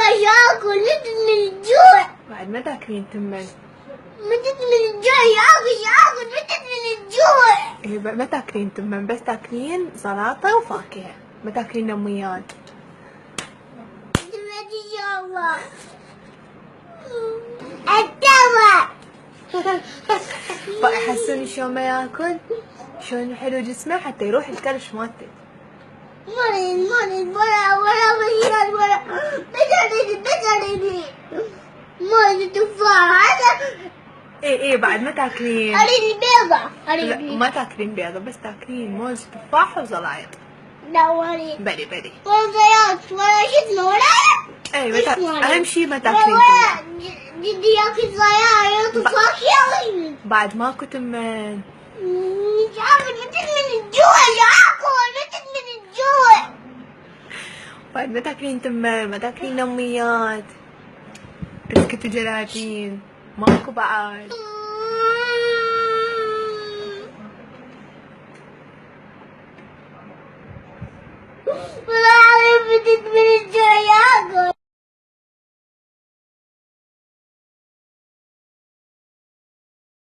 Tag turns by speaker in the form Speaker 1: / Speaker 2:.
Speaker 1: مش آكل متت من الجوع.
Speaker 2: بعد ما تاكلين تمن.
Speaker 1: متت من الجوع مش آكل متت من الجوع.
Speaker 2: إيه ما تاكلين تمن، بس تاكلين سلطة وفاكهة، ما تاكلين نميات.
Speaker 1: تمت إن شاء الله. التوى.
Speaker 2: يحسون شلون ما ياكل، شلون حلو جسمه حتى يروح الكرش مالته.
Speaker 1: مريض ولا مليان ولا بجري مريض تفاح.
Speaker 2: ايه بعد ما تاكلين.
Speaker 1: اريد بيضة.
Speaker 2: لا ما تاكلين بيضة، بس تاكلين موز تفاح وزلايط.
Speaker 1: لا وريد.
Speaker 2: بلي.
Speaker 1: ولا زيات ولا شتمة ولا.
Speaker 2: ايه اهم شي ما تاكلين تمن.
Speaker 1: جدي ياكل زيات وتفاح يا
Speaker 2: بعد ماكو تمن.
Speaker 1: مش عارف متت من الجوع ياكل متت من الجوع.
Speaker 2: بعد ما تاكلين تمن، ما تاكلين نميات، بسكت وجلاتين، ماكو بعد.